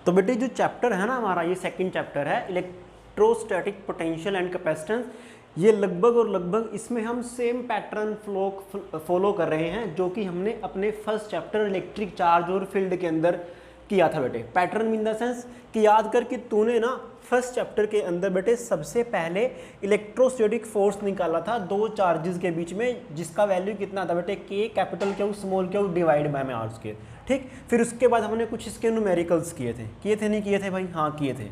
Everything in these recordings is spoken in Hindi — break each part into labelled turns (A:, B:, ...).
A: तो बेटे जो चैप्टर है ना हमारा, ये सेकंड चैप्टर है इलेक्ट्रोस्टैटिक पोटेंशियल एंड कैपेसिटेंस। ये लगभग और लगभग इसमें हम सेम पैटर्न फॉलो कर रहे हैं जो कि हमने अपने फर्स्ट चैप्टर इलेक्ट्रिक चार्ज और फील्ड के अंदर किया था बेटे। पैटर्न इन द सेंस कि याद कर कि तूने ना फर्स्ट चैप्टर के अंदर बेटे सबसे पहले इलेक्ट्रोस्टैटिक फोर्स निकाला था दो चार्जेस के बीच में, जिसका वैल्यू कितना था बेटे, के capital Q small Q divide by में आर स्क्वायर। ठीक, फिर उसके बाद हमने कुछ इसके न्यूमेरिकल्स किए थे नहीं किए थे भाई, हाँ किए थे।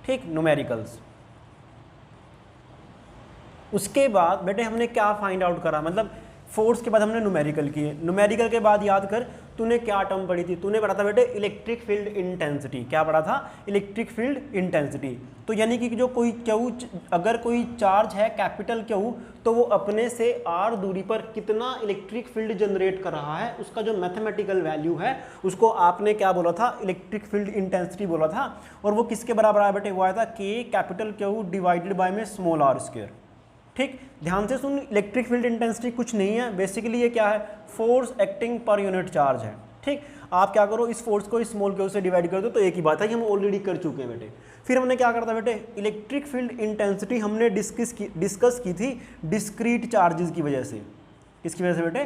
A: ठीक, न्यूमेरिकल्स। उसके बाद बेटे हमने क्या फाइंड आउट करा, मतलब फोर्स के बाद हमने न्यूमेरिकल किए। न्यूमेरिकल के बाद याद कर तूने क्या टर्म पढ़ी थी, तूने पढ़ा था बेटे इलेक्ट्रिक फील्ड इंटेंसिटी। क्या पढ़ा था? Electric field intensity. तो यानी कि जो कोई क्यू, अगर कोई चार्ज है कैपिटल क्यू, तो वो अपने से आर दूरी पर कितना इलेक्ट्रिक फील्ड जनरेट कर रहा है, उसका जो मैथमेटिकल वैल्यू है उसको आपने क्या बोला था? इलेक्ट्रिक फील्ड इंटेंसिटी बोला था। और वो किसके बराबर आया बेटे? वो आया था के कैपिटल क्यू डिवाइडेड बाय में स्मॉल आर स्क्वायर। ठीक, ध्यान से सुन, इलेक्ट्रिक फील्ड इंटेंसिटी कुछ नहीं है, बेसिकली ये क्या है? Force acting per unit charge है। ठीक, आप क्या करो, इस फोर्स को इस स्मॉल क्यू से डिवाइड कर दो तो एक ही बात है, हम ऑलरेडी कर चुके हैं बेटे। फिर हमने क्या करता बेटे, इलेक्ट्रिक फील्ड इंटेंसिटी हमने डिस्कस की थी डिस्क्रीट चार्जेस की वजह से। किसकी वजह से बेटे?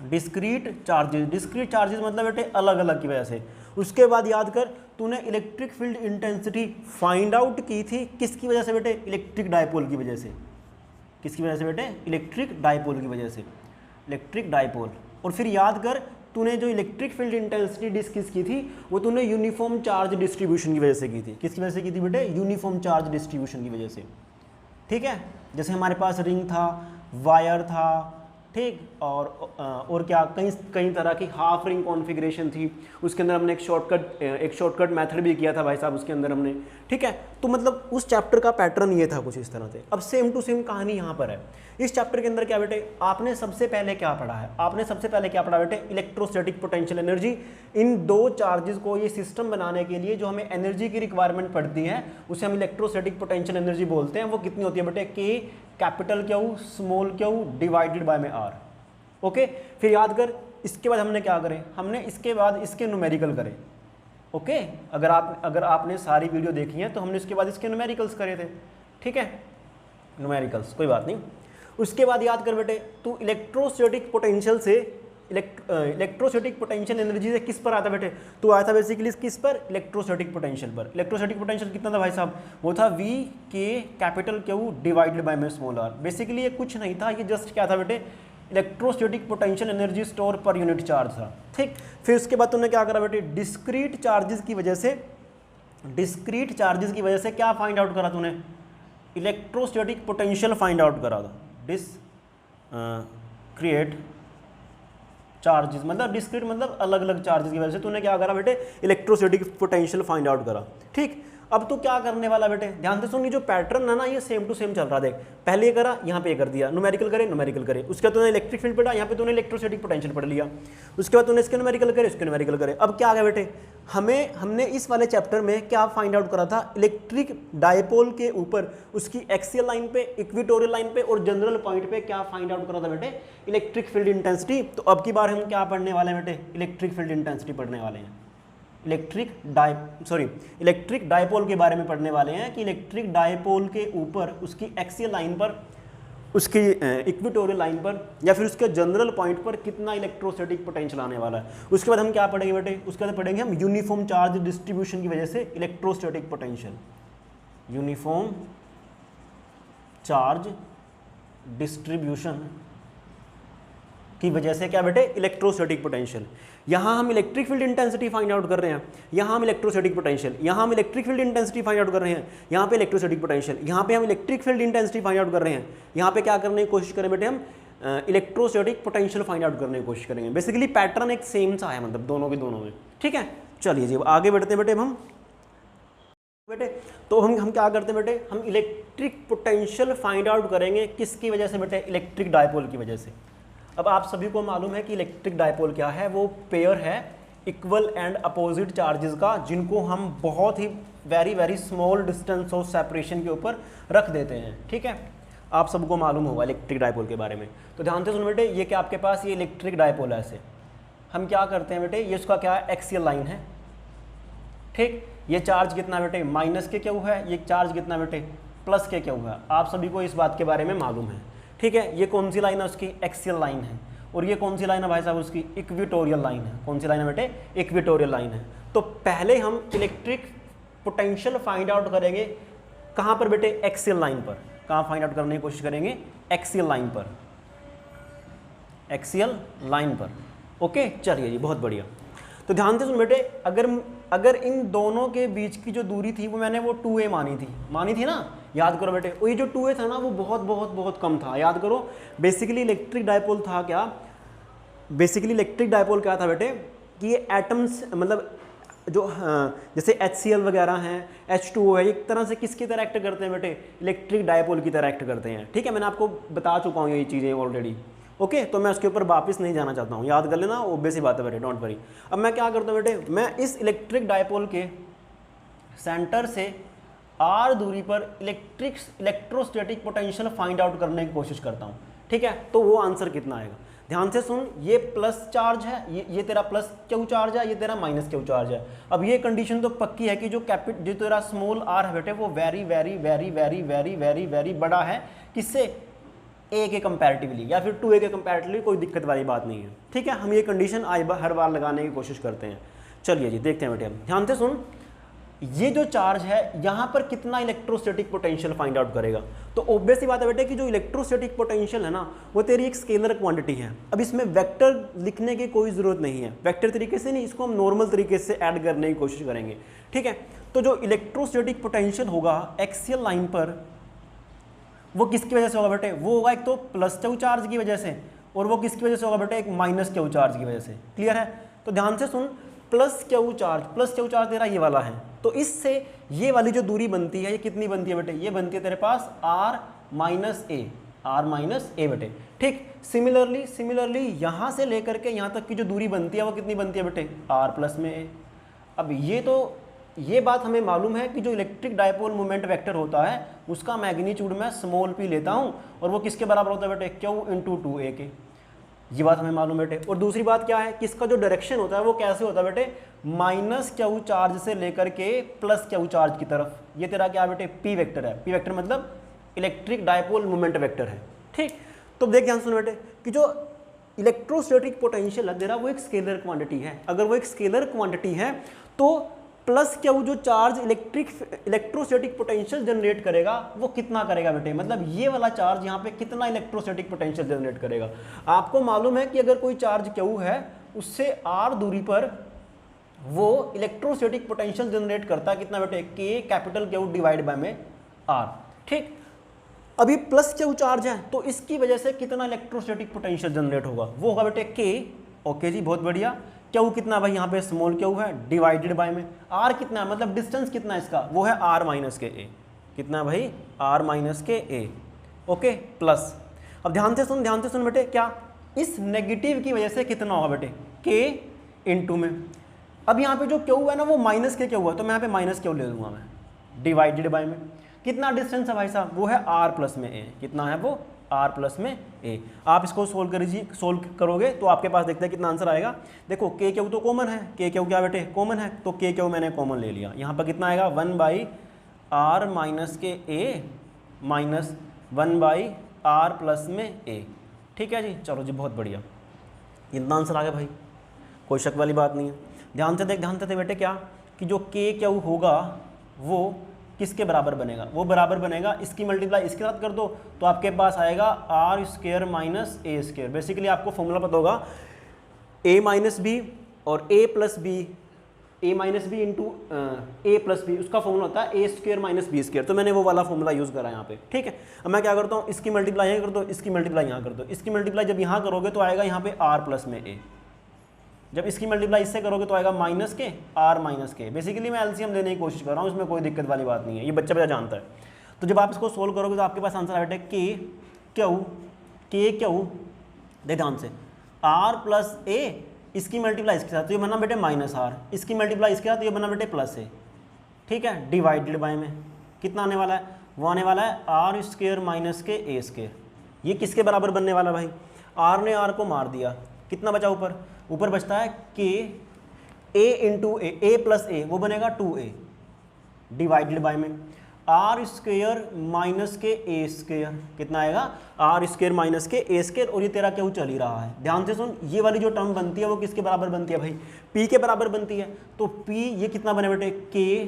A: Discrete charges. डिस्क्रीट चार्जेस मतलब बेटे अलग अलग की वजह से। उसके बाद याद कर, तूने electric field intensity find out की थी किसकी वजह से बेटे? इलेक्ट्रिक डायपोल की वजह से। किसकी वजह से बेटे? इलेक्ट्रिक डायपोल की वजह से। Electric dipole. और फिर याद कर, तूने जो इलेक्ट्रिक फील्ड इंटेंसिटी डिस्कस की थी वो तूने यूनिफॉर्म चार्ज डिस्ट्रीब्यूशन की वजह से की थी। किसकी वजह से की थी बेटे? यूनिफॉर्म चार्ज डिस्ट्रीब्यूशन की वजह से। ठीक है, जैसे हमारे पास रिंग था, वायर था, ठीक, और क्या कई तरह की हाफ रिंग कॉन्फ़िगरेशन थी। उसके अंदर हमने एक शॉर्टकट मेथड भी किया था भाई साहब उसके अंदर हमने। ठीक है, तो मतलब उस चैप्टर का पैटर्न ये था कुछ इस तरह से। अब सेम टू सेम कहानी यहाँ पर है। इस चैप्टर के अंदर क्या बेटे, आपने सबसे पहले क्या पढ़ा है? आपने सबसे पहले क्या पढ़ा बेटे? Electrostatic potential energy. इन दो चार्जेस को ये सिस्टम बनाने के लिए जो हमें एनर्जी की रिक्वायरमेंट पड़ती है उसे हम इलेक्ट्रोस्टैटिक पोटेंशियल एनर्जी बोलते हैं। वो कितनी होती है बेटे? के capital Q small Q divided by में आर। ओके, फिर याद कर, इसके बाद हमने क्या करें? हमने इसके बाद इसके न्यूमेरिकल करें। ओके, अगर आपने सारी वीडियो देखी है तो हमने इसके बाद इसके न्यूमेरिकल्स करे थे। ठीक है, न्यूमेरिकल्स, कोई बात नहीं। उसके बाद याद कर बेटे, तू इलेक्ट्रोस्टैटिक पोटेंशियल से इलेक्ट्रोस्टैटिक पोटेंशियल एनर्जी से किस पर आता बेटे? तो आया था बेसिकली किस पर? इलेक्ट्रोस्टैटिक पोटेंशियल पर। इलेक्ट्रोस्टैटिक पोटेंशियल कितना था भाई साहब? वो था V के कैपिटल क्यू डिवाइडेड बाय में स्मॉल आर। बेसिकली ये कुछ नहीं था, ये जस्ट क्या था बेटे? Electrostatic potential energy store per unit charge था। ठीक, फिर उसके बाद तूने क्या करा बेटे? डिस्क्रीट चार्जेस की वजह से क्या फाइंड आउट करा तूने? इलेक्ट्रोस्टैटिक पोटेंशियल फाइंड आउट करा था। डिस्क्रीट चार्जेस मतलब डिस्क्रीट मतलब अलग अलग चार्जेस की वजह से तूने क्या करा बेटे? इलेक्ट्रोस्टैटिक पोटेंशियल फाइंड आउट करा। ठीक, अब तू क्या करने वाला बेटे? ध्यान से सुन, ये जो पैटर्न है ना ये सेम टू सेम चल रहा। देख, पहले ये करा, यहाँ पे कर दिया, न्यूमेरिकल करे। उसके बाद तूने इलेक्ट्रिक फील्ड पढ़ा, यहाँ पे तूने इलेक्ट्रोस्टैटिक पोटेंशियल पढ़ लिया। उसके बाद तूने इसके न्यूमेरिकल करे। अब क्या आ गया बेटे? हमने इस वाले चैप्टर में क्या फाइंड आउट करा था? इलेक्ट्रिक डायपोल के ऊपर उसकी एक्सियल लाइन पे, इक्वेटोरियल लाइन पे और जनरल पॉइंट पे क्या फाइंड आउट करा था बेटे? Electric field intensity. तो अब की बार हम क्या पढ़ने वाले हैं बेटे? इलेक्ट्रिक फील्ड इंटेंसिटी पढ़ने वाले हैं। इलेक्ट्रिक डायपोल के बारे में पढ़ने वाले हैं कि इलेक्ट्रिक डायपोल के ऊपर उसकी एक्सियल लाइन पर, उसकी इक्वेटोरियल लाइन पर या फिर उसके जनरल पॉइंट पर कितना इलेक्ट्रोस्टैटिक पोटेंशियल आने वाला है। उसके बाद हम क्या पढ़ेंगे बेटे? उसके बाद पढ़ेंगे हम यूनिफॉर्म चार्ज डिस्ट्रीब्यूशन की वजह से electrostatic potential. Uniform charge distribution की वजह से क्या बेटे? Electrostatic potential. यहाँ हम electric field intensity find out कर रहे हैं, यहाँ हम इलेक्ट्रोस्टैटिक पोटेंशियल, यहाँ हम electric field intensity find out कर रहे हैं, यहाँ पे इलेक्ट्रोस्टैटिक पोटेंशियल, यहाँ पे हम electric field intensity find out कर रहे हैं, यहाँ पे क्या करने की कोशिश करें बेटे? हम इलेक्ट्रोस्टैटिक पोटेंशियल फाइंड आउट करने की कोशिश करेंगे। बेसिकली पैटर्न एक सेम सा है, मतलब दोनों में। ठीक है, चलिए जी आगे बढ़ते हैं बेटे। हम बेटे तो हम क्या करते हैं बेटे? हम इलेक्ट्रिक पोटेंशियल फाइंड आउट करेंगे किसकी वजह से बेटे? इलेक्ट्रिक डायपोल की वजह से। अब आप सभी को मालूम है कि इलेक्ट्रिक डायपोल क्या है? वो पेयर है इक्वल एंड अपोजिट चार्जेस का, जिनको हम बहुत ही very small distance of separation के ऊपर रख देते हैं। ठीक है, आप सबको मालूम होगा इलेक्ट्रिक डायपोल के बारे में। तो ध्यान से सुनो बेटे, ये क्या आपके पास ये इलेक्ट्रिक डायपोल है। ऐसे हम क्या करते हैं बेटे? ये उसका क्या है? एक्सियल लाइन है। ठीक, ये चार्ज कितना बेटे माइनस के क्यू है, ये चार्ज कितना बेटे प्लस के क्यू है। आप सभी को इस बात के बारे में मालूम है। ठीक है, ये कौन सी लाइन है उसकी, एक्सियल लाइन है, और ये कौन सी लाइन है भाई साहब उसकी, इक्वेटोरियल लाइन है। कौन सी लाइन है बेटे, इक्वेटोरियल लाइन है। तो पहले हम इलेक्ट्रिक पोटेंशियल फाइंड आउट करेंगे कहाँ पर बेटे, एक्सियल लाइन पर। कहाँ फाइंड आउट करने की कोशिश करेंगे, एक्सियल लाइन पर, एक्सियल लाइन पर। ओके, चलिए जी, बहुत बढ़िया। तो ध्यान से सुन बेटे, अगर इन दोनों के बीच की जो दूरी थी वो मैंने वो 2a मानी थी ना, याद करो बेटे। और ये जो 2a था ना वो बहुत बहुत बहुत कम था, याद करो। बेसिकली इलेक्ट्रिक डायपोल था क्या, बेसिकली इलेक्ट्रिक डायपोल क्या था बेटे कि ये एटम्स मतलब जो जैसे HCl वगैरह हैं, H2O है, एक तरह से किसकी तरह एक्ट करते हैं बेटे, इलेक्ट्रिक डायपोल की तरह एक्ट करते हैं। ठीक है, मैंने आपको बता चुका हूँ ये चीज़ें ऑलरेडी। ओके, तो मैं उसके ऊपर वापस नहीं जाना चाहता हूँ, याद कर लेना, ऑब्वियस ही बात है बेटे, डोंट वरी। अब मैं क्या करता हूँ बेटे, मैं इस इलेक्ट्रिक डायपोल के सेंटर से r दूरी पर इलेक्ट्रोस्टैटिक पोटेंशियल फाइंड आउट करने की कोशिश करता हूँ। ठीक है, तो वो आंसर कितना आएगा, ध्यान से सुन। ये प्लस चार्ज है, ये तेरा प्लस क्यू चार्ज है, ये तेरा माइनस क्यू चार्ज है। अब ये कंडीशन तो पक्की है कि जो तेरा स्मॉल r है बेटे वो very very very very very very very बड़ा है किससे, a के कंपैरेटिवली या फिर 2a के कंपैरेटिवली, कोई दिक्कत वाली बात नहीं है। ठीक है, हम ये कंडीशन हर बार लगाने की कोशिश करते हैं। चलिए जी, देखते हैं बेटे, हम ध्यान से सुन। ये जो चार्ज है यहाँ पर कितना इलेक्ट्रोस्टैटिक पोटेंशियल फाइंड आउट करेगा। तो ऑब्वियस ही बात है बेटे कि जो इलेक्ट्रोस्टैटिक पोटेंशियल है ना वो तेरी एक स्केलर क्वांटिटी है। अब इसमें वेक्टर लिखने की कोई ज़रूरत नहीं है, वेक्टर तरीके से नहीं, इसको हम नॉर्मल तरीके से ऐड करने की कोशिश करेंगे। ठीक है, तो जो इलेक्ट्रोस्टैटिक पोटेंशियल होगा एक्सियल लाइन पर वो किसकी वजह से होगा बेटे, वो होगा एक तो प्लस क्यू चार्ज की वजह से, और वो किसकी वजह से होगा बेटे, एक माइनस क्यू चार्ज की वजह से। क्लियर है, तो ध्यान से सुन, प्लस क्यू चार्ज तेरा ये वाला है, तो इससे ये वाली जो दूरी बनती है ये कितनी बनती है बेटे, ये बनती है तेरे पास r माइनस ए बेटे। ठीक, सिमिलरली यहाँ से लेकर के यहाँ तक की जो दूरी बनती है वो कितनी बनती है बेटे, r प्लस में ए। अब ये बात हमें मालूम है कि जो इलेक्ट्रिक डायपोल मोमेंट वेक्टर होता है उसका मैग्नीट्यूड मैं स्मॉल p लेता हूँ, और वो किसके बराबर होता है बेटे, q इंटू 2a के। ये बात हमें मालूम बेटे। और दूसरी बात क्या है कि इसका जो डायरेक्शन होता है वो कैसे होता है बेटे, माइनस क्यू चार्ज से लेकर के प्लस क्यू चार्ज की तरफ। ये तेरा क्या बेटे, p वेक्टर है। p वेक्टर मतलब इलेक्ट्रिक डायपोल मोमेंट वेक्टर है। ठीक, तो देख ध्यान सुन बेटे कि जो इलेक्ट्रोस्टैटिक पोटेंशियल है तेरा वो एक स्केलर क्वांटिटी है। अगर वो एक स्केलर क्वांटिटी है तो प्लस क्यू जो चार्ज इलेक्ट्रोस्टैटिक पोटेंशियल जनरेट करेगा वो कितना करेगा बेटे, मतलब ये वाला चार्ज यहाँ पे कितना इलेक्ट्रोस्टैटिक पोटेंशियल जनरेट करेगा। आपको मालूम है कि अगर कोई चार्ज क्यू है उससे r दूरी पर वो इलेक्ट्रोस्टैटिक पोटेंशियल जनरेट करता है कितना बेटे, k capital Q divide by में r। ठीक, अभी प्लस क्यू चार्ज है तो इसकी वजह से कितना इलेक्ट्रोस्टैटिक पोटेंशियल जनरेट होगा, वो होगा बेटे k। ओके जी, बहुत बढ़िया। क्यू कितना भाई, यहाँ पे स्मॉल क्यू है, डिवाइडेड बाय में r कितना है, मतलब डिस्टेंस कितना है इसका, वो है r माइनस के a। कितना भाई, r माइनस के a। Okay, plus. अब ध्यान से सुन बेटे, क्या इस नेगेटिव की वजह से कितना होगा बेटे, k इंटू में। अब यहाँ पे जो क्यू है ना वो माइनस के क्यू है, तो मैं यहाँ पे माइनस क्यू ले लूँगा मैं, डिवाइडेड बाय में। कितना डिस्टेंस है भाई साहब, वो है r प्लस में a। कितना है वो, r प्लस में a। आप इसको सोल्व करोगे तो आपके पास देखते हैं कितना आंसर आएगा। देखो k क्यू तो कॉमन है, k क्यू क्या बेटे कॉमन है, तो k क्यू मैंने कॉमन ले लिया। यहाँ पर कितना आएगा, 1/r माइनस के a माइनस 1/r प्लस में a। ठीक है जी, चलो जी, बहुत बढ़िया, इतना आंसर आ गया भाई, कोई शक वाली बात नहीं है। ध्यान से देख बेटे क्या कि जो k क्यू होगा वो किसके बराबर बनेगा, वो बराबर बनेगा इसकी मल्टीप्लाई इसके साथ कर दो तो आपके पास आएगा R square minus A square. Basically आपको फॉर्मूला पता होगा a माइनस बी और a plus B, a minus B into A plus B, उसका फॉर्मूला होता है A square minus B square. तो मैंने वो वाला फॉर्मूला यूज़ करा यहाँ पे। ठीक है, अब मैं क्या करता हूँ, इसकी मल्टीप्लाई यहाँ कर दो, इसकी मल्टीप्लाई यहाँ कर दो। इसकी मल्टीप्लाई जब यहाँ करोगे तो आएगा यहाँ पे आर प्लस में ए, जब इसकी मल्टीप्लाई इससे करोगे तो आएगा माइनस के आर माइनस के। बेसिकली मैं एलसीएम लेने की कोशिश कर रहा हूँ, इसमें कोई दिक्कत वाली बात नहीं है, ये बच्चा जानता है। तो जब आप इसको सोल्व करोगे तो आपके पास आंसर आएगा के क्यू दे ध्यान से आर प्लस ए, इसकी मल्टीप्लाई इसके साथ तो ये बना बेटे माइनस आर, इसकी मल्टीप्लाई इसके साथ तो ये बना बेटे प्लस ए। ठीक है, डिवाइडेड बाय में कितना आने वाला है, वो आने वाला है आर स्क्वायर माइनस के ए स्क्वायर। ये किसके बराबर बनने वाला भाई, आर ने आर को मार दिया, कितना बचा ऊपर बचता है के ए इंटू ए प्लस ए वो बनेगा 2a डिवाइडेड बाय में आर स्क्वेयर माइनस के ए स्क्वेयर, कितना आएगा आर स्क्वेयर माइनस के ए स्क्वेयर, और ये तेरा क्यों चल ही रहा है। ध्यान से सुन, ये वाली जो टर्म बनती है वो किसके बराबर बनती है भाई, पी के बराबर बनती है। तो पी ये कितना बने बेटे के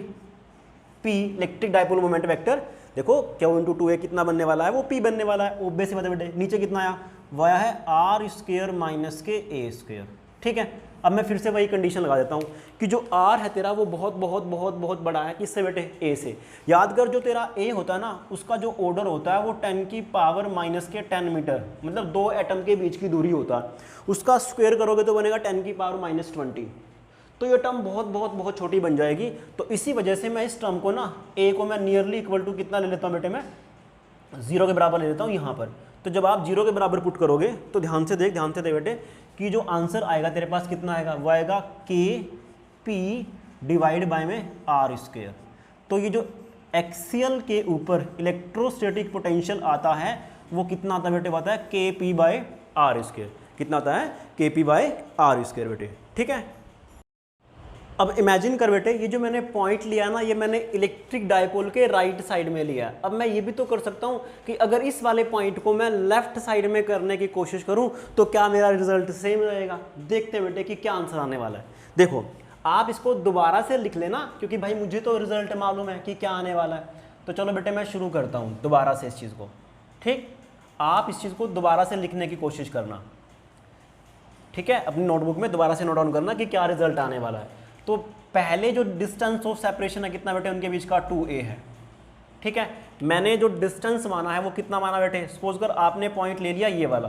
A: P electric dipole moment vector, देखो क्यू इंटू 2a कितना बनने वाला है, वो पी बनने वाला है, ओब्वियस बात है बेटे। नीचे कितना आया, वो आया है आर स्क्वेयर माइनस के ए स्क्वेयर। ठीक है, अब मैं फिर से वही कंडीशन लगा देता हूँ कि जो आर है तेरा वो बहुत बहुत बहुत बहुत बड़ा है, किससे बेटे, ए से। याद कर जो तेरा ए होता है ना, उसका जो ऑर्डर होता है वो 10 की पावर माइनस के 10 मीटर, मतलब 2 एटम के बीच की दूरी होता है। उसका स्क्वायर करोगे तो बनेगा 10 की पावर माइनस 20। तो ये टर्म बहुत बहुत बहुत छोटी बन जाएगी। तो इसी वजह से मैं इस टर्म को ना, ए को मैं नियरली इक्वल टू कितना ले लेता हूँ बेटे, मैं 0 के बराबर ले लेता हूँ यहाँ पर। तो जब आप 0 के बराबर पुट करोगे तो ध्यान से देख बेटे कि जो आंसर आएगा तेरे पास कितना आएगा, वो आएगा के पी डिवाइड बाय में आर स्क्वेयर। तो ये जो एक्सियल के ऊपर इलेक्ट्रोस्टैटिक पोटेंशियल आता है वो कितना आता है बेटे, आता है के पी बाय आर स्क्वेयर। कितना आता है, के पी बाय आर स्क्वेयर बेटे। ठीक है, अब इमेजिन कर बेटे ये जो मैंने पॉइंट लिया ना, ये मैंने इलेक्ट्रिक डायपोल के राइट साइड में लिया। अब मैं ये भी तो कर सकता हूँ कि अगर इस वाले पॉइंट को मैं लेफ्ट साइड में करने की कोशिश करूँ तो क्या मेरा रिजल्ट सेम रहेगा। देखते हैं बेटे कि क्या आंसर आने वाला है। देखो आप इसको दोबारा से लिख लेना, क्योंकि भाई मुझे तो रिजल्ट मालूम है कि क्या आने वाला है। तो चलो बेटे मैं शुरू करता हूँ दोबारा से इस चीज़ को। ठीक, आप इस चीज़ को दोबारा से लिखने की कोशिश करना। ठीक है, अपनी नोटबुक में दोबारा से नोट डाउन करना कि क्या रिजल्ट आने वाला है। तो पहले जो डिस्टेंस ऑफ सेपरेशन है कितना बेटे, उनके बीच का 2a है। ठीक है, मैंने जो डिस्टेंस माना है वो कितना माना बेटे, सपोज कर आपने पॉइंट ले लिया ये वाला,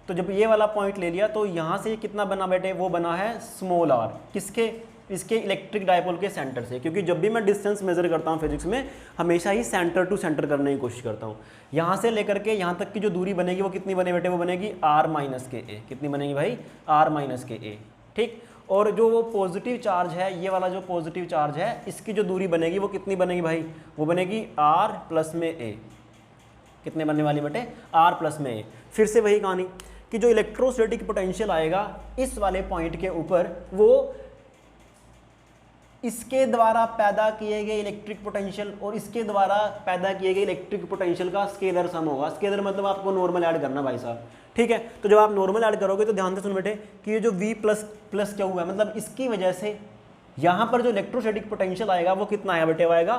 A: तो जब ये वाला पॉइंट ले लिया तो यहाँ से कितना बना बेटे, वो बना है स्मॉल r, किसके, इसके इलेक्ट्रिक डायपोल के सेंटर से। क्योंकि जब भी मैं डिस्टेंस मेजर करता हूँ फिजिक्स में हमेशा ही सेंटर टू सेंटर करने की कोशिश करता हूँ। यहाँ से लेकर के यहाँ तक की जो दूरी बनेगी वो कितनी बने बेटे, वो बनेगी r माइनस के a। कितनी बनेगी भाई, r माइनस के a। ठीक, और जो वो पॉजिटिव चार्ज है, ये वाला जो पॉजिटिव चार्ज है, इसकी जो दूरी बनेगी वो कितनी बनेगी भाई, वो बनेगी r प्लस में a। कितने बनने वाली बेटे, r प्लस में a। फिर से वही कहानी कि जो इलेक्ट्रोस्टैटिक पोटेंशियल आएगा इस वाले पॉइंट के ऊपर, वो इसके द्वारा पैदा किए गए इलेक्ट्रिक पोटेंशियल और इसके द्वारा पैदा किए गए इलेक्ट्रिक पोटेंशियल का स्केलर सम होगा। स्केलर मतलब आपको नॉर्मल ऐड करना भाई साहब। ठीक है, तो जब आप नॉर्मल ऐड करोगे तो ध्यान से सुन बेटे कि ये जो v प्लस प्लस क्या हुआ है, मतलब इसकी वजह से यहाँ पर जो इलेक्ट्रोस्टैटिक पोटेंशियल आएगा वो कितना आएगा बेटे, वो आएगा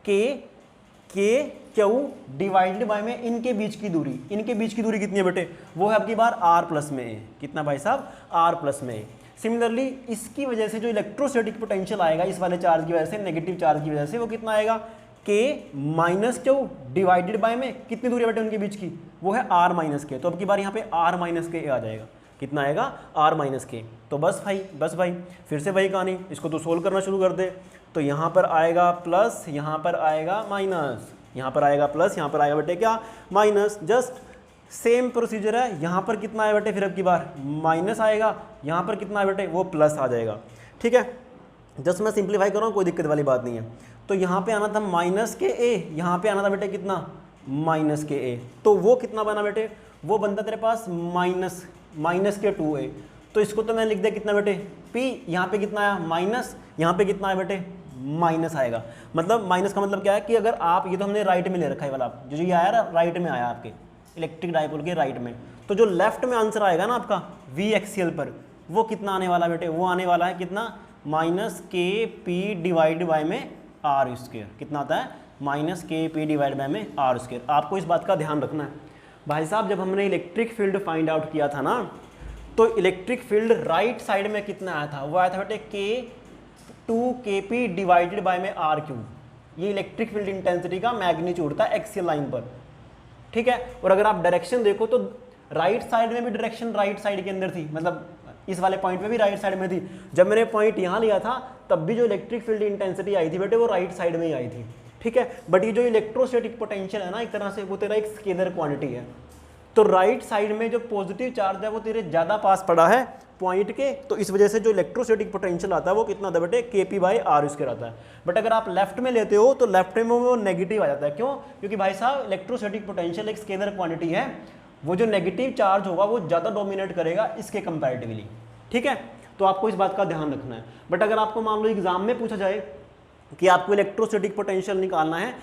A: के क्यू डिवाइडेड बाय में इनके बीच की दूरी। इनके बीच की दूरी कितनी है बेटे, वो है आपकी बार r प्लस में a। कितना भाई साहब, r प्लस में a। सिमिलरली इसकी वजह से जो इलेक्ट्रोस्टैटिक पोटेंशियल आएगा इस वाले चार्ज की वजह से, नेगेटिव चार्ज की वजह से, वो कितना आएगा, के माइनस क्यू डिवाइडेड बाय में कितनी दूरी है बेटे उनके बीच की, वो है r माइनस के। तो अब की बार यहाँ पे r माइनस के आ जाएगा। कितना आएगा, r माइनस के। तो बस भाई फिर से वही कहानी, इसको तो सोल्व करना शुरू कर दे। तो यहाँ पर आएगा प्लस, यहाँ पर आएगा माइनस, यहाँ पर आएगा प्लस, यहाँ पर आएगा बेटे क्या, माइनस। जस्ट सेम प्रोसीजर है। यहाँ पर कितना है बेटे, फिर अब की बार माइनस आएगा, यहाँ पर कितना है बेटे, वो प्लस आ जाएगा। ठीक है, जस्ट मैं सिंप्लीफाई कर रहा हूँ, कोई दिक्कत वाली बात नहीं है। तो यहाँ पे आना था माइनस के a, यहाँ पे आना था बेटे कितना, माइनस के a। तो वो कितना बना बेटे, वो बनता तेरे पास माइनस के 2a। तो इसको तो मैं लिख दिया कितना बेटे, p, यहाँ पे कितना आया माइनस, यहाँ पे कितना है बेटे माइनस आएगा। मतलब माइनस का मतलब क्या है कि अगर आप, ये तो हमने राइट में ले रखा है वाला, जो ये आया ना राइट में आया आपके इलेक्ट्रिक डायपोल के राइट में, तो जो लेफ्ट में आंसर आएगा ना आपका v एक्सियल पर, वो कितना आने वाला बेटे, वो आने वाला है कितना, माइनस के पी डिवाइड बाय में आर स्क्वेयर। कितना आता है, माइनस के पी डिवाइड बाय में आर स्क्वेयर। आपको इस बात का ध्यान रखना है भाई साहब, जब हमने इलेक्ट्रिक फील्ड फाइंड आउट किया था ना, तो इलेक्ट्रिक फील्ड राइट साइड में कितना आया था, वो आया था बेटे के 2 के पी डिवाइडेड बाय में आर क्यूब। ये इलेक्ट्रिक फील्ड इंटेंसिटी का मैग्नीट्यूड था एक्सियल लाइन पर। ठीक है, और अगर आप डायरेक्शन देखो तो राइट साइड में भी डायरेक्शन राइट साइड के अंदर थी, मतलब इस वाले पॉइंट पे भी राइट साइड में थी। जब मैंने पॉइंट यहाँ लिया था तब भी जो इलेक्ट्रिक फील्ड इंटेंसिटी आई थी बेटे वो राइट साइड में ही आई थी। ठीक है, बट ये जो इलेक्ट्रोस्टैटिक पोटेंशियल है ना, एक तरह से वो तेरा एक स्केलर क्वांटिटी है। तो राइट साइड में जो पॉजिटिव चार्ज है वो तेरे ज़्यादा पास पड़ा है पॉइंट के, तो इस वजह से जो इलेक्ट्रोस्टैटिक पोटेंशियल आता है वो कितना आता है बेटे, के पी बाई आर स्क्वायर आता है। बट अगर आप लेफ्ट में लेते हो तो लेफ्ट में वो नेगेटिव आ जाता है। क्यों? क्योंकि भाई साहब इलेक्ट्रोस्टैटिक पोटेंशियल एक स्केलर क्वांटिटी है, वो जो नेगेटिव चार्ज होगा वो ज़्यादा डोमिनेट करेगा इसके कंपैरेटिवली। ठीक है, तो आपको इस बात का ध्यान रखना है। बट अगर आपको मान लो एग्जाम में पूछा जाए कि आपको इलेक्ट्रोस्टैटिक पोटेंशियल निकालना है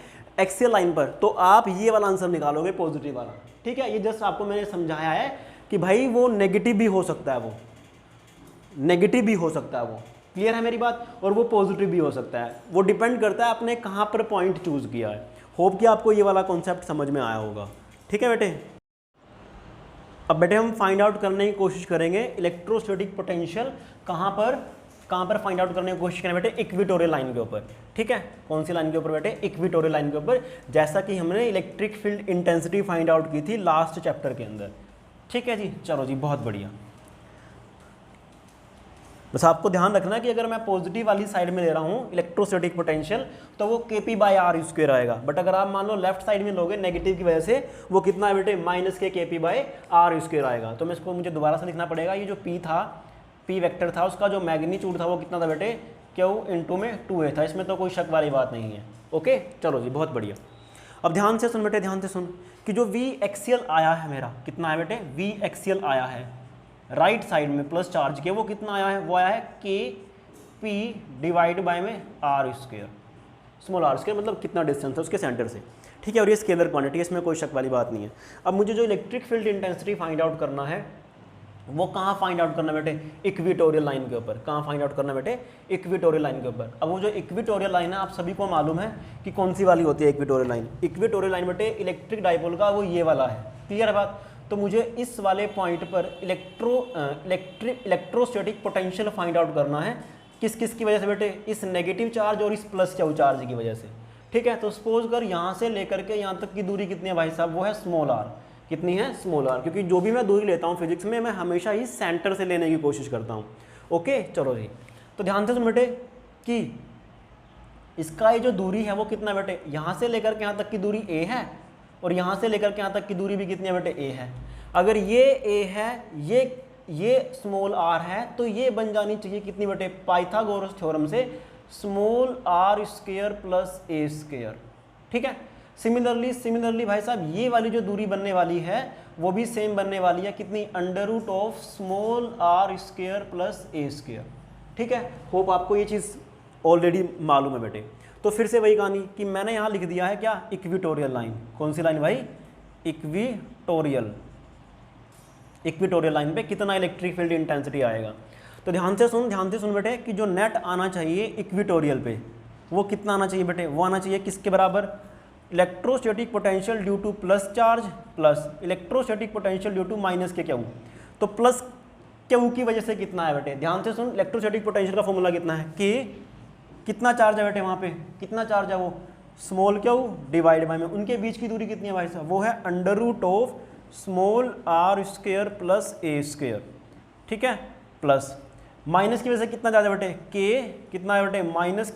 A: एक्सियल लाइन पर, तो आप ये वाला आंसर निकालोगे, पॉजिटिव वाला। ठीक है, ये जस्ट आपको मैंने समझाया है कि भाई वो नेगेटिव भी हो सकता है, वो नेगेटिव भी हो सकता है, वो क्लियर है मेरी बात, और वो पॉजिटिव भी हो सकता है। वो डिपेंड करता है आपने कहाँ पर पॉइंट चूज किया है। होप कि आपको ये वाला कॉन्सेप्ट समझ में आया होगा। ठीक है बेटे, अब बेटे हम फाइंड आउट करने की कोशिश करेंगे इलेक्ट्रोस्टैटिक पोटेंशियल कहाँ पर फाइंड आउट करने की कोशिश करें बेटे, इक्वेटोरियल लाइन के ऊपर। ठीक है, कौन सी लाइन के ऊपर बेटे, इक्वेटोरियल लाइन के ऊपर, जैसा कि हमने electric field intensity find out की थी लास्ट चैप्टर के अंदर। ठीक है जी, चलो जी, बहुत बढ़िया। बस आपको ध्यान रखना कि अगर मैं पॉजिटिव वाली साइड में ले रहा हूँ इलेक्ट्रोस्टैटिक पोटेंशियल तो वो Kp/r² आएगा। बट अगर आप मान लो लेफ्ट साइड में लोगे नेगेटिव की वजह से, वो कितना है बेटे, -Kp/r² आएगा। तो मैं इसको मुझे दोबारा से लिखना पड़ेगा। ये जो P था, P वेक्टर था, उसका जो मैग्नीट्यूड था वो कितना था बेटे, Q इंटू में 2a था। इसमें तो कोई शक वाली बात नहीं है। ओके, चलो जी, बहुत बढ़िया। अब ध्यान से सुन बेटे, ध्यान से सुन कि जो V एक्सियल आया है मेरा, कितना है बेटे, V एक्सियल आया है राइट साइड में प्लस चार्ज के, वो कितना आया है, वो आया है Kp डिवाइड बाय में r², स्मॉल r², मतलब कितना डिस्टेंस है उसके सेंटर से। ठीक है, और ये स्केलर क्वांटिटी है, इसमें कोई शक वाली बात नहीं है। अब मुझे जो electric field intensity find out करना है, वो कहाँ फाइंड आउट करना बेटे, इक्वेटोरियल लाइन के ऊपर। कहाँ फाइंड आउट करना बेटे, इक्वेटोरियल लाइन के ऊपर। अब वो जो इक्वेटोरियल लाइन है, आप सभी को मालूम है कि कौन सी वाली होती है इक्वेटोरियल लाइन। इक्वेटोरियल लाइन बेटे इलेक्ट्रिक डाइपोल का वो ये वाला है। क्लियर है बात। तो मुझे इस वाले पॉइंट पर इलेक्ट्रोस्टैटिक पोटेंशियल फाइंड आउट करना है। किस किस की वजह से बेटे, इस नेगेटिव चार्ज और इस प्लस चार्ज की वजह से। ठीक है, तो सपोज कर यहाँ से लेकर के यहाँ तक की दूरी कितनी है भाई साहब, वो है स्मॉल r। कितनी है, स्मॉल r, क्योंकि जो भी मैं दूरी लेता हूँ फिजिक्स में, मैं हमेशा ही सेंटर से लेने की कोशिश करता हूँ। ओके, चलो जी, तो ध्यान से सुन बेटे कि इसका ये जो दूरी है वो कितना बेटे, यहाँ से लेकर के यहाँ तक की दूरी a है, और यहाँ से लेकर के यहाँ तक की दूरी भी कितनी है बेटे, a है। अगर ये a है, ये स्मॉल r है, तो ये बन जानी चाहिए कितनी बेटे, पाइथागोरस थ्योरम से स्मॉल r² प्लस a²। ठीक है, सिमिलरली भाई साहब ये वाली जो दूरी बनने वाली है वो भी सेम बनने वाली है, कितनी, √ स्मॉल r² प्लस a²। ठीक है, होप आपको ये चीज़ ऑलरेडी मालूम है बेटे। तो फिर से वही कहानी कि मैंने यहाँ लिख दिया है क्या, इक्वेटोरियल लाइन। कौन सी लाइन भाई, इक्वेटोरियल लाइन पे कितना इलेक्ट्रिक फील्ड इंटेंसिटी आएगा। तो ध्यान से सुन बेटे कि जो नेट आना चाहिए इक्वेटोरियल पे, वो कितना आना चाहिए बेटे, वो आना चाहिए किसके बराबर, electrostatic potential due to plus charge plus electrostatic potential due to -Q। तो प्लस Q की वजह से कितना है बेटे, ध्यान से सुन, इलेक्ट्रोस्टैटिक पोटेंशियल का फॉर्मूला कितना है, कि कितना चार्ज है बेटे, वहाँ पे कितना चार्ज है, वो स्मॉल Q डिवाइड बाय में उनके बीच की दूरी कितनी है भाई साहब, वो है √ स्मॉल r² प्लस a²। ठीक है, प्लस माइनस की वजह से कितना चार्ज है बेटे, K कितना है बेटे,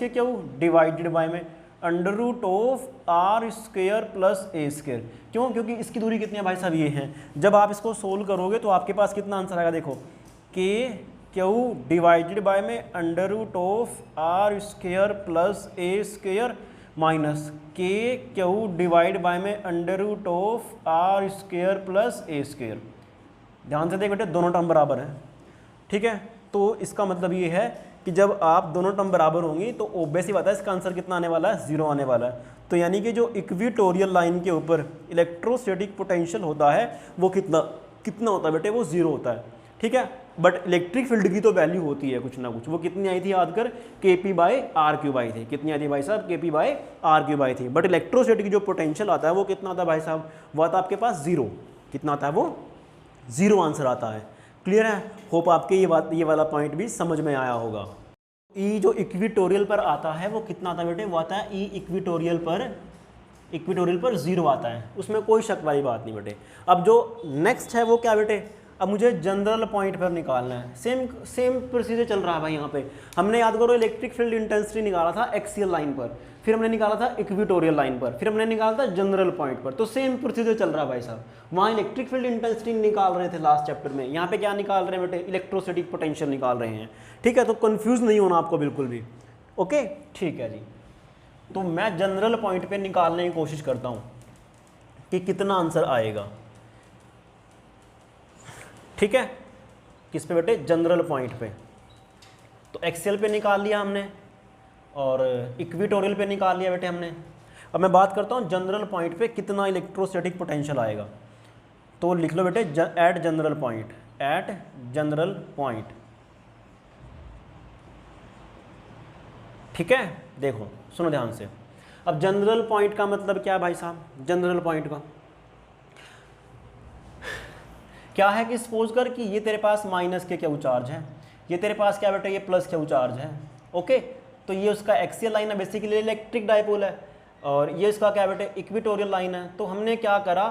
A: -Q डिवाइडेड बाय में √r² प्लस a²। क्यों, क्योंकि इसकी दूरी कितनी है भाई साहब, ये है। जब आप इसको सोल्व करोगे तो आपके पास कितना आंसर आएगा, देखो, Q डिवाइडेड बाय में √r² plus a² minus Q divide by में √r² प्लस a²। ध्यान से देख बेटे, दोनों टर्म बराबर हैं। ठीक है, तो इसका मतलब ये है कि जब आप दोनों टर्म बराबर होंगी तो ऑब्वियस ही बात है इसका आंसर कितना आने वाला है, 0 आने वाला है। तो यानी कि जो इक्वेटोरियल लाइन के ऊपर इलेक्ट्रोस्टैटिक पोटेंशियल होता है वो कितना होता है बेटे, वो 0 होता है। ठीक है, बट इलेक्ट्रिक फील्ड की तो वैल्यू होती है कुछ ना कुछ। वो कितनी आई थी याद कर, Kp/r³ आई थी। कितनी आई थी भाई साहब, Kp/r³ आई थी। बट इलेक्ट्रोस्टैटिक की जो पोटेंशियल आता है वो कितना आता है भाई साहब, वो आता है आपके पास 0। कितना आता है, वो 0 आंसर आता है। क्लियर है, होप आपके ये वाला पॉइंट भी समझ में आया होगा। ई जो इक्वेटोरियल पर आता है वो कितना आता है बेटे, वो आता है ई इक्वेटोरियल पर 0 आता है, उसमें कोई शक वाली बात नहीं बेटे। अब जो नेक्स्ट है वो क्या बेटे, अब मुझे जनरल पॉइंट पर निकालना है। सेम प्रोसीजर चल रहा है भाई। यहाँ पे हमने याद करो इलेक्ट्रिक फील्ड इंटेंसिटी निकाला था एक्सियल लाइन पर, फिर हमने निकाला था इक्वेटोरियल लाइन पर, फिर हमने निकाला था जनरल पॉइंट पर। तो सेम प्रोसीजर चल रहा है भाई साहब। वहाँ इलेक्ट्रिक फील्ड इंटेंसिटी निकाल रहे थे लास्ट चैप्टर में, यहाँ पे क्या निकाल रहे हैं बेटे, इलेक्ट्रोस्टैटिक पोटेंशियल निकाल रहे हैं। ठीक है, तो कंफ्यूज नहीं होना आपको बिल्कुल भी। ओके, ठीक है जी। तो मैं जनरल पॉइंट पे निकालने की कोशिश करता हूँ कि कितना आंसर आएगा। ठीक है, किस पे बेटे, जनरल पॉइंट पे। तो एक्सियल पे निकाल लिया हमने और इक्विटोरियल पे निकाल लिया बेटे हमने। अब मैं बात करता हूँ जनरल पॉइंट पे कितना इलेक्ट्रोस्टैटिक पोटेंशियल आएगा। तो लिख लो बेटे at general point, at general point. ठीक है, देखो सुनो ध्यान से। अब जनरल पॉइंट का मतलब क्या है भाई साहब? जनरल पॉइंट का क्या है कि सपोज कर कि ये तेरे पास माइनस के क्यू चार्ज है, ये तेरे पास क्या बेटा ये प्लस क्यू चार्ज है। ओके, तो ये उसका एक्सियल लाइन है, बेसिकली इलेक्ट्रिक डाइपोल है, और ये इसका क्या बेटे इक्विटोरियल लाइन है। तो हमने क्या करा,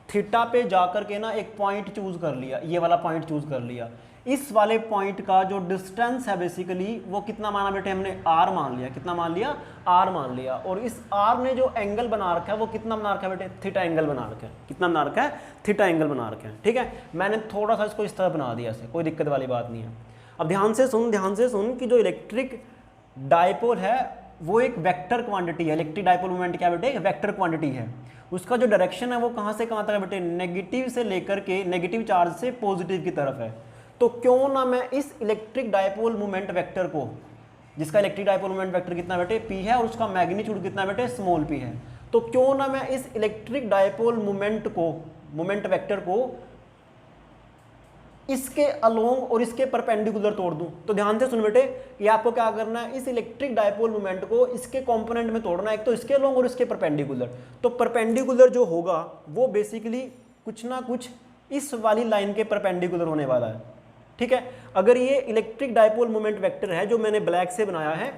A: थीटा पे जाकर के ना एक पॉइंट चूज कर लिया, ये वाला पॉइंट चूज कर लिया। इस वाले पॉइंट का जो डिस्टेंस है बेसिकली वो कितना माना बेटे हमने, आर मान लिया। कितना मान लिया? आर मान लिया। और इस आर ने जो एंगल बना रखा है वो कितना बना रखा है बेटे, थीटा एंगल बना रखा है। कितना बना रखा है? थीटा एंगल बना रखा है। ठीक है, मैंने थोड़ा सा इसको इस तरह बना दिया, ऐसे कोई दिक्कत वाली बात नहीं है। अब ध्यान से सुन कि जो इलेक्ट्रिक डाइपोल है वो एक वेक्टर क्वांटिटी है। इलेक्ट्रिक डाइपोल मोमेंट क्या बेटे, एक वेक्टर क्वांटिटी है। उसका जो डायरेक्शन है वो कहाँ से कहाँ तक है बेटे, नेगेटिव से लेकर के, नेगेटिव चार्ज से पॉजिटिव की तरफ है। तो क्यों ना मैं इस इलेक्ट्रिक डाइपोल मोमेंट वेक्टर को, जिसका इलेक्ट्रिक डाइपोल मोमेंट वेक्टर कितना बेटे p है और उसका मैग्नीट्यूड कितना बेटे स्मॉल p है, तो क्यों ना मैं इस इलेक्ट्रिक डाइपोल मोमेंट को, मोमेंट वेक्टर को इसके अलोंग और इसके परपेंडिकुलर तोड़ दूं। तो ध्यान से सुन बेटे, ये आपको क्या करना है, इस इलेक्ट्रिक डाइपोल मोमेंट को इसके कंपोनेंट में तोड़ना है, एक तो इसके अलोंग और इसके परपेंडिकुलर। तो परपेंडिकुलर जो होगा वो बेसिकली कुछ ना कुछ इस वाली लाइन के परपेंडिकुलर होने वाला है। ठीक है, अगर ये इलेक्ट्रिक डाइपोल मोमेंट वेक्टर है जो मैंने ब्लैक से बनाया है,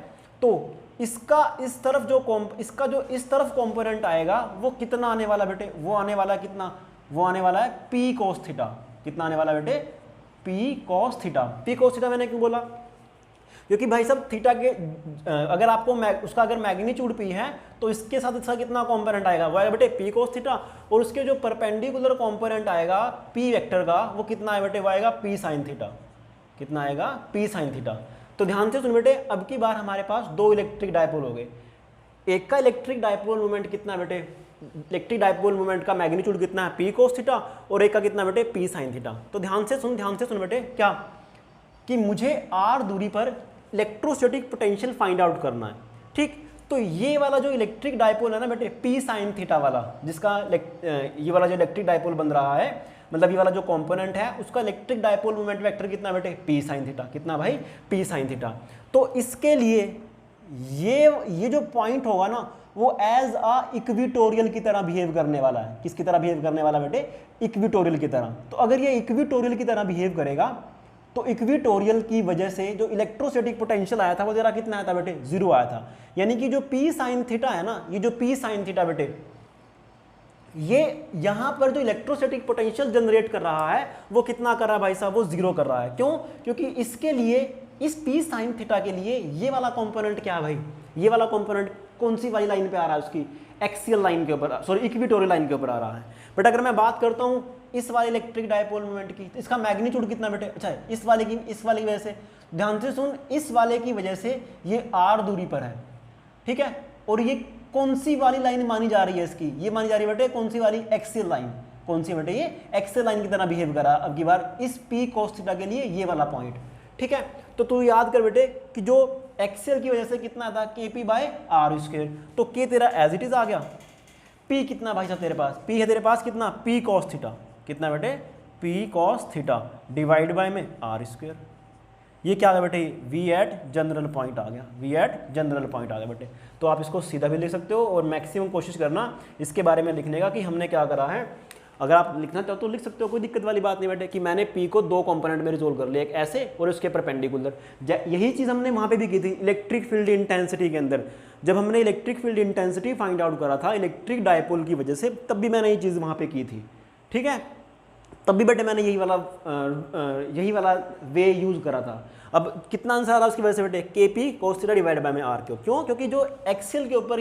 A: तो इसका इस तरफ जो इस तरफ कंपोनेंट आएगा वो कितना आने वाला बेटे, वो आने वाला कितना, वो आने वाला है p cos थीटा। कितना आने वाला बेटे, p cos theta. p cos theta मैंने क्यों बोला, क्योंकि भाई साहब थीटा के अगर आपको उसका अगर मैग्नीट्यूड p है तो इसके साथ इसका कितना कंपोनेंट आएगा, वो आएगा बेटे p cos थीटा, और उसके जो परपेंडिकुलर कंपोनेंट आएगा p वेक्टर का वो कितना है बेटे, वो आएगा p sin थीटा। कितना आएगा, p sin थीटा। तो ध्यान से सुन बेटे, अब की बार हमारे पास दो इलेक्ट्रिक डाइपोल हो गए। एक का इलेक्ट्रिक डाइपोल मोमेंट कितना है बेटे, इलेक्ट्रिक डाइपोल मोमेंट का मैग्नीट्यूड कितना है p cos थीटा, और एक का कितना बेटे p sin थीटा। तो ध्यान से सुन बेटे, क्या कि मुझे r दूरी पर इलेक्ट्रोस्टैटिक पोटेंशियल फाइंड आउट करना है। ठीक, तो ये वाला जो इलेक्ट्रिक डाइपोल है ना बेटे p sin थीटा वाला, जिसका ये वाला जो इलेक्ट्रिक डाइपोल बन रहा है, मतलब ये वाला जो कंपोनेंट है उसका इलेक्ट्रिक डाइपोल मोमेंट वेक्टर कितना बेटे, p sin थीटा। कितना भाई, p sin थीटा। तो इसके लिए ये जो पॉइंट होगा ना वो एज अ इक्विटोरियल की तरह बिहेव करने वाला है। किसकी तरह बिहेव करने वाला बेटे, इक्विटोरियल की तरह। तो अगर ये इक्विटोरियल की तरह बिहेव करेगा तो इक्विटोरियल की वजह से जो इलेक्ट्रोस्टैटिक पोटेंशियल आया था वो जरा कितना आया था बेटे, 0 आया था। यानी कि जो p sin थीटा है ना, ये जो p sin थीटा बेटे, ये यहां पर जो इलेक्ट्रोस्टैटिक पोटेंशियल जनरेट कर रहा है वो कितना कर रहा है भाई साहब, वो 0 कर रहा है। क्यों, क्योंकि इसके लिए, इस p sin थीटा के लिए ये वाला कंपोनेंट क्या है भाई, ये वाला कंपोनेंट कौन सी वाली लाइन पे आ रहा है, उसकी एक्सियल लाइन के ऊपर, सॉरी इक्विटोरियल लाइन के ऊपर आ रहा है। बट अगर मैं बात करता हूं इस वाले इलेक्ट्रिक डाइपोल मोमेंट की, तो इसका मैग्नीट्यूड कितना बेटे, अच्छा इस वाले की वजह से, ध्यान से सुन, इस वाले की वजह से ये r दूरी पर है। ठीक है, और ये कौन सी वाली लाइन मानी जा रही है इसकी, ये मानी जा रही है बेटे कौन सी वाली, एक्सियल लाइन। कौन सी बेटे, ये एक्सियल लाइन की तरह बिहेव करा अब की बार इस p cos थीटा के लिए ये वाला पॉइंट। ठीक है, तो तू याद कर बेटे कि जो एक्सियल की वजह से कितना था, kp बाय r स्क्वायर। तो k तेरा एज इट इज आ गया, p कितना भाई साहब तेरे पास, p है तेरे पास कितना, p cos थीटा। कितना बेटे, p cos theta divide by में r स्क्वायर। ये क्या आ गया बेटे, v एट जनरल पॉइंट आ गया, v एट जनरल पॉइंट आ गया बेटे। तो आप इसको सीधा भी लिख सकते हो और मैक्सिमम कोशिश करना इसके बारे में लिखने का कि हमने क्या करा है। अगर आप लिखना चाहो तो लिख सकते हो, कोई दिक्कत वाली बात नहीं बेटे, कि मैंने p को दो कंपोनेंट में रिजोल्व कर लिया, एक ऐसे और उसके परपेंडिकुलर। यही चीज़ हमने वहाँ पे भी की थी इलेक्ट्रिक फील्ड इंटेंसिटी के अंदर। जब हमने electric field intensity find out करा था इलेक्ट्रिक डाइपोल की वजह से, तब भी मैंने ये चीज़ वहाँ पे की थी। ठीक है, तब भी बेटे मैंने यही वाला वे यूज़ करा था। अब कितना आंसर आ रहा है उसकी वजह से बेटे, kp cos theta divide by में r क्यों, क्योंकि जो एक्सियल के ऊपर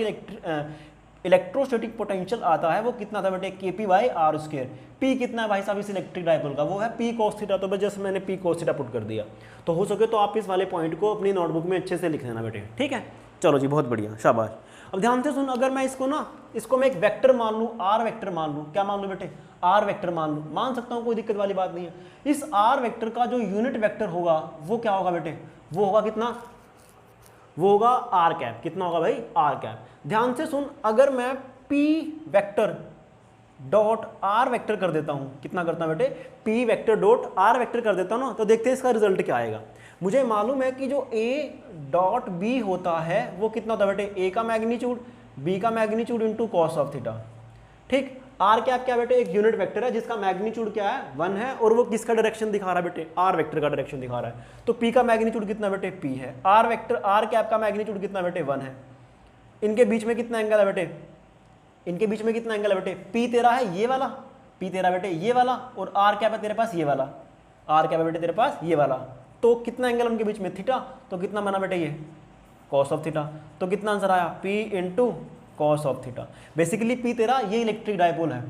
A: इलेक्ट्रोस्टैटिक पोटेंशियल आता है वो कितना था बेटे, kp by r square. p कितना है भाई साहब इस इलेक्ट्रिक डाइपोल का, वो है p cos थीटा। तो बस जैसे मैंने p cos थीटा पुट कर दिया। तो हो सके तो आप इस वाले पॉइंट को अपनी नोटबुक में अच्छे से लिख लेना बेटे। ठीक है, चलो जी, बहुत बढ़िया, शाबाश। अब ध्यान से सुन, अगर मैं इसको मैं एक वेक्टर मान लूँ, r वेक्टर मान लूँ, क्या मान लूँ बेटे, r वेक्टर मान लूँ, मान सकता हूँ, कोई दिक्कत वाली बात नहीं है। इस r वेक्टर का जो यूनिट वेक्टर होगा वो क्या होगा बेटे, वो होगा कितना, वो होगा आर कैप। कितना होगा भाई, आर कैप। ध्यान से सुन, अगर मैं P vector dot are vector कर देता हूं, कितना करता हूं बेटे, P vector dot are vector कर देता हूं ना, तो देखते हैं इसका रिजल्ट क्या आएगा। मुझे मालूम है कि जो ए डॉट बी होता है वो कितना होता है बेटे, ए का मैग्नीट्यूड बी का magnitude into cos of theta. ठीक, आर कैप क्या बेटे, एक यूनिट वेक्टर है जिसका मैग्नीट्यूड क्या है, 1 है, और वो किसका डायरेक्शन दिखा रहा है बेटे, आर वेक्टर का डायरेक्शन दिखा रहा है। तो पी का मैग्नीट्यूड कितना बेटे, पी है। आर वेक्टर आर कैप का मैग्नीट्यूड कितना बेटे, 1 है। इनके बीच में कितना एंगल है बेटे, इनके बीच में कितना एंगल है बेटे, पी तेरा है ये वाला, पी तेरा बेटे ये वाला, और आर कैप है तेरे पास ये वाला, आर कैप है बेटे तेरे पास ये वाला। तो कितना एंगल उनके बीच में, थीटा। तो कितना बना बेटे ये, कॉस ऑफ थीटा। तो कितना आंसर आया, P into cos of theta. Basically P तेरा ये इलेक्ट्रिक डायपोल है,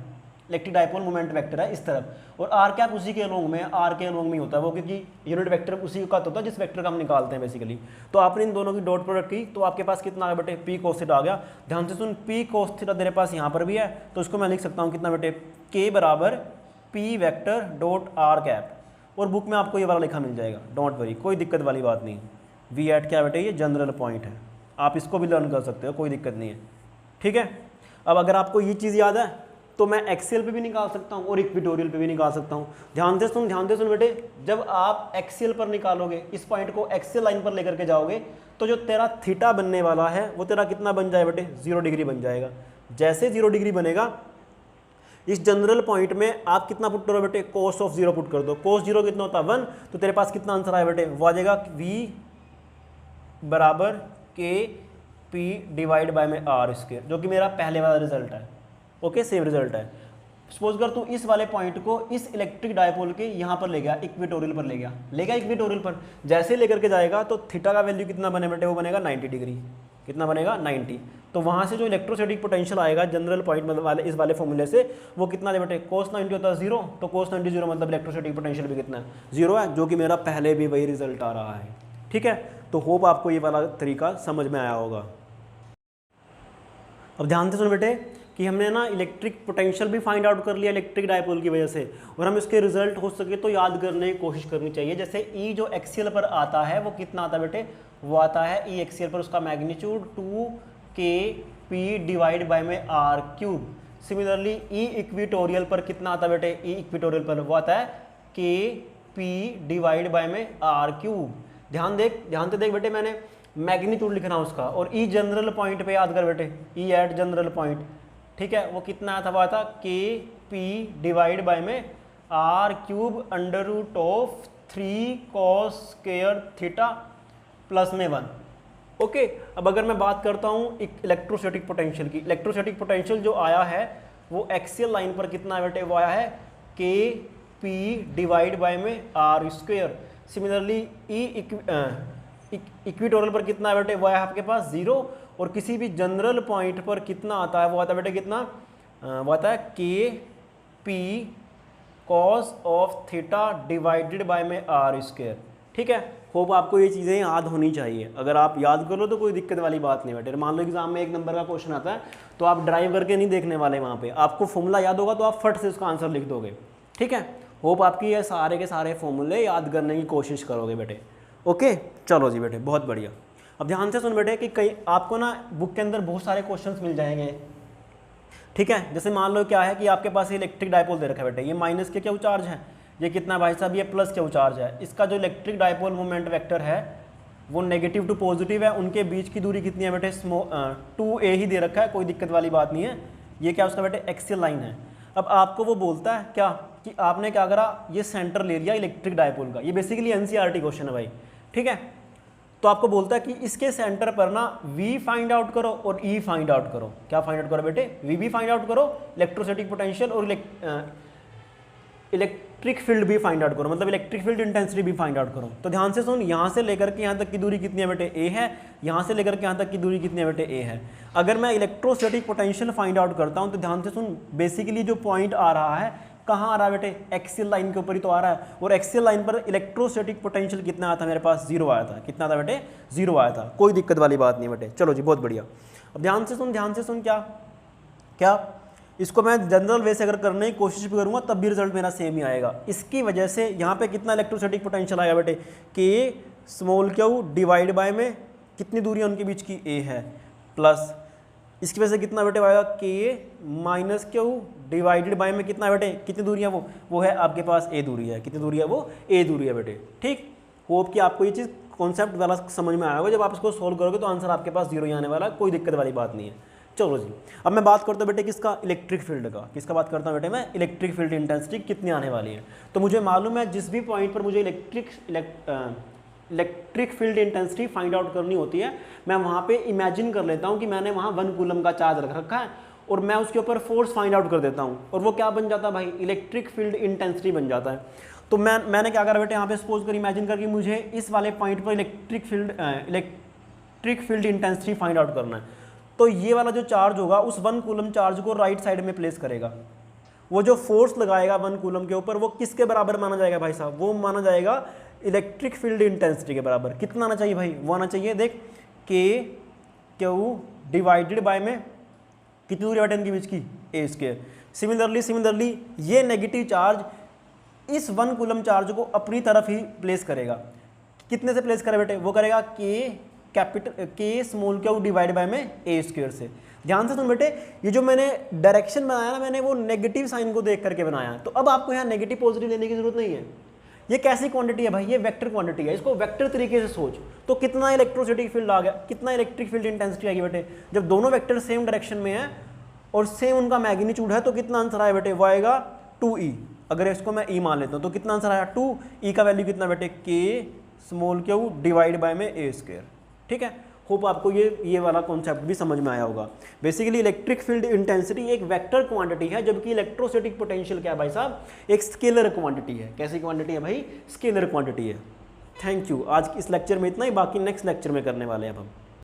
A: इलेक्ट्रिक डायपोल मोमेंट वेक्टर है इस तरफ, और आर कैप उसी के अलोंग में, आर के अलोंग में होता है वो, क्योंकि यूनिट वेक्टर उसी का होता है जिस वेक्टर का हम निकालते हैं बेसिकली। तो आपने इन दोनों की डॉट प्रोडक्ट की तो आपके पास कितना आ गया बेटे, पी कोस थीटा आ गया। ध्यान से सुन, पी कोस थीटा तेरे पास यहाँ पर भी है, तो इसको मैं लिख सकता हूँ कितना बेटे, के बराबर P vector dot are cap. और बुक में आपको ये वाला लिखा मिल जाएगा, डोंट वरी, कोई दिक्कत वाली बात नहीं। वी एट क्या बेटे, ये जनरल पॉइंट है, आप इसको भी लर्न कर सकते हो, कोई दिक्कत नहीं है। ठीक है, अब अगर आपको ये चीज़ याद है तो मैं एक्सेल पे भी निकाल सकता हूँ और इक्वेटोरियल पे भी निकाल सकता हूँ। ध्यान से सुन बेटे, जब आप एक्सेल पर निकालोगे, इस पॉइंट को एक्सेल लाइन पर लेकर के जाओगे, तो जो तेरा थीटा बनने वाला है वो तेरा कितना बन जाए बेटे, 0 डिग्री बन जाएगा। जैसे 0 डिग्री बनेगा, इस जनरल पॉइंट में आप कितना पुट करो बेटे, कोस ऑफ 0 पुट कर दो। कोस 0 कितना होता है, 1। तो तेरे पास कितना आंसर आया बेटे, वो आ जाएगा वी बराबर के पी डिवाइड बाय में आर स्क्वायर, जो कि मेरा पहले वाला रिजल्ट है। ओके, सेम रिजल्ट है। सपोज कर तू इस वाले पॉइंट को इस इलेक्ट्रिक डायपोल के यहाँ पर ले गया, इक्वेटोरियल पर ले गया, इक्वेटोरियल पर जैसे लेकर के जाएगा तो थीटा का वैल्यू कितना बने बेटे, वो बनेगा 90 डिग्री। कितना बनेगा, 90। तो वहाँ से जो इलेक्ट्रोस्टैटिक पोटेंशियल आएगा जनरल पॉइंट मतलब वाले इस वाले फॉर्मूले से, वो कितना है बेटे, कोस 90 होता है 0, तो कोस 90 0 मतलब इलेक्ट्रोस्टैटिक पोटेंशियल भी कितना है, 0 है, जो कि मेरा पहले भी वही रिजल्ट आ रहा है। ठीक है, तो होप आपको ये वाला तरीका समझ में आया होगा। अब ध्यान से सुन बेटे कि हमने ना इलेक्ट्रिक पोटेंशियल भी फाइंड आउट कर लिया इलेक्ट्रिक डायपोल की वजह से, और हम इसके रिजल्ट हो सके तो याद करने की कोशिश करनी चाहिए। जैसे ई जो एक्सियल पर आता है वो कितना आता है बेटे, वो आता है ई एक्सियल पर उसका मैग्नीट्यूड 2kp डिवाइड बाय में R cube. Similarly E equatorial पर कितना आता है बेटे, ई इक्वेटोरियल पर वो आता है kp डिवाइड बाय में आर क्यूब। ध्यान से देख बेटे, मैंने मैग्नीट्यूड लिखना उसका, और ई जनरल पॉइंट पे याद कर बेटे, ई एट जनरल पॉइंट, ठीक है, वो कितना आया था, वो आया था kp डिवाइड बाय में R cube under root of 3 cos square theta plus में 1। ओके, अब अगर मैं बात करता हूँ इलेक्ट्रोस्टैटिक पोटेंशियल की, इलेक्ट्रोस्टैटिक पोटेंशियल जो आया है वो एक्सियल लाइन पर कितना है बेटे, वो आया है kp डिवाइड बाय में R square. Similarly E equatorial पर कितना है बेटे, वो है आपके पास 0, और किसी भी जनरल पॉइंट पर कितना आता है, वो आता है बेटे कितना, वो आता है kp cos of theta divided by में आर स्क्वायर। ठीक है, होप आपको ये चीज़ें याद होनी चाहिए। अगर आप याद कर लो तो कोई दिक्कत वाली बात नहीं बेटे। मान लो एग्जाम में 1 नंबर का क्वेश्चन आता है तो आप ड्राइव करके नहीं देखने वाले, वहाँ पे आपको फॉर्मूला याद होगा तो आप फट से उसका आंसर लिख दोगे। ठीक है, होप आपकी ये सारे के सारे फॉर्मूले याद करने की कोशिश करोगे बेटे। ओके, चलो जी बेटे, बहुत बढ़िया। अब ध्यान से सुन बेटे कि कई आपको ना बुक के अंदर बहुत सारे क्वेश्चंस मिल जाएंगे। ठीक है, जैसे मान लो क्या है कि आपके पास इलेक्ट्रिक डायपोल दे रखा है बेटे, ये माइनस के क्या चार्ज है, ये कितना भाई साहब, ये प्लस क्या चार्ज है। इसका जो इलेक्ट्रिक डायपोल मोमेंट वेक्टर है वो नेगेटिव टू पॉजिटिव है, उनके बीच की दूरी कितनी है बेटे, 2a ही दे रखा है, कोई दिक्कत वाली बात नहीं है। ये क्या उसका बेटे एक्सियल लाइन है। अब आपको वो बोलता है क्या कि आपने क्या करा, ये सेंटर ले लिया इलेक्ट्रिक डायपोल का, ये बेसिकली एनसीईआरटी क्वेश्चन है भाई। ठीक है, तो आपको बोलता है कि इसके सेंटर पर ना V फाइंड आउट करो और E फाइंड आउट करो। क्या फाइंड आउट करो बेटे, V भी फाइंड आउट करो, इलेक्ट्रोस्टैटिक पोटेंशियल और इलेक्ट्रिक फील्ड भी फाइंड आउट करो, मतलब इलेक्ट्रिक फील्ड इंटेंसिटी भी फाइंड आउट करो। तो ध्यान से सुन, यहाँ से लेकर के यहाँ तक की दूरी कितनी है बेटे, A है, यहाँ से लेकर के यहाँ तक की दूरी कितनी है बेटे, A है। अगर मैं इलेक्ट्रोस्टैटिक पोटेंशियल फाइंड आउट करता हूँ तो ध्यान से सुन, बेसिकली जो पॉइंट आ रहा है कहाँ आ रहा है बेटे, एक्सियल लाइन के ऊपर ही तो आ रहा है, और एक्सियल लाइन पर इलेक्ट्रोस्टैटिक पोटेंशियल कितना आया था मेरे पास, 0 आया था। कितना था बेटे, 0 आया था, कोई दिक्कत वाली बात नहीं बेटे। चलो जी, बहुत बढ़िया। अब ध्यान से सुन क्या इसको मैं जनरल वे से अगर करने की कोशिश भी करूँगा तब भी रिजल्ट मेरा सेम ही आएगा। इसकी वजह से यहाँ पे कितना इलेक्ट्रोस्टैटिक पोटेंशियल आएगा बेटे, स्मॉल क्यू डिवाइड बाय में कितनी दूरी है उनके बीच की, ए है, प्लस इसकी वजह से कितना बेटे आएगा के माइनस क्यू डिवाइडेड बाय में कितना बेटे, कितनी दूरी है वो है आपके पास ए दूरी है, कितनी दूरी है वो ए दूरी है बेटे। ठीक, होप कि आपको ये चीज़ कॉन्सेप्ट वाला समझ में आया होगा। जब आप इसको सोल्व करोगे तो आंसर आपके पास 0 ही आने वाला, कोई दिक्कत वाली बात नहीं है। चलो जी, अब मैं बात करता हूँ बेटे किसका, इलेक्ट्रिक फील्ड का। किसका बात करता हूँ बेटे मैं, इलेक्ट्रिक फील्ड इंटेंसिटी कितनी आने वाली है। तो मुझे मालूम है जिस भी पॉइंट पर मुझे electric field intensity find out करनी होती है, मैं वहाँ पे इमेजिन कर लेता हूँ कि मैंने वहाँ 1 कूलम का चार्ज रख रखा है और मैं उसके ऊपर फोर्स फाइंड आउट कर देता हूँ, और वो क्या बन जाता है भाई, इलेक्ट्रिक फील्ड इंटेंसिटी बन जाता है। तो मैंने क्या करा बेटे, यहाँ पे सपोज कर इमेजिन कर कि मुझे इस वाले पॉइंट पर electric field intensity find out करना है। तो ये वाला जो चार्ज होगा उस 1 कूलम चार्ज को राइट साइड में प्लेस करेगा। वो जो फोर्स लगाएगा 1 कूलम के ऊपर वो किसके बराबर माना जाएगा भाई साहब, वो माना जाएगा इलेक्ट्रिक फील्ड इंटेंसिटी के बराबर। कितना आना चाहिए भाई, वो आना चाहिए, देख के क्यू डिवाइडेड बाय में कितनी दूरी है इनके बीच की, ए स्क्वायर। सिमिलरली ये नेगेटिव चार्ज इस 1 कूलम चार्ज को अपनी तरफ ही प्लेस करेगा। कितने से प्लेस करे बेटे, वो करेगा के स्मॉल क्यू डिवाइड बाय में ए स्क्वायर से। ध्यान से सुन बेटे, ये जो मैंने डायरेक्शन बनाया ना, मैंने वो नेगेटिव साइन को देख करके बनाया है। तो अब आपको यहाँ नेगेटिव पॉजिटिव लेने की जरूरत नहीं है। ये कैसी क्वांटिटी है भाई, ये वेक्टर क्वांटिटी है, इसको वेक्टर तरीके से सोच। तो कितना इलेक्ट्रोस्टैटिक फील्ड आ गया, कितना इलेक्ट्रिक फील्ड इंटेंसिटी आएगी बेटे, जब दोनों वेक्टर सेम डायरेक्शन में है और सेम उनका मैग्नीट्यूड है, तो कितना आंसर आया बेटे, वो आएगा 2E। अगर इसको मैं E मान लेता हूँ तो कितना आंसर आया 2E का वैल्यू कितना बेटे, के स्मॉल क्यू डिवाइड बाय में ए स्क्वायर। ठीक है, होप आपको ये वाला कॉन्सेप्ट भी समझ में आया होगा। बेसिकली इलेक्ट्रिक फील्ड इंटेंसिटी एक वेक्टर क्वांटिटी है, जबकि इलेक्ट्रोस्टैटिक पोटेंशियल क्या है भाई साहब, एक स्केलर क्वांटिटी है। कैसी क्वांटिटी है भाई, स्केलर क्वांटिटी है। थैंक यू, आज इस लेक्चर में इतना ही, बाकी नेक्स्ट लेक्चर में करने वाले हैं अब हम।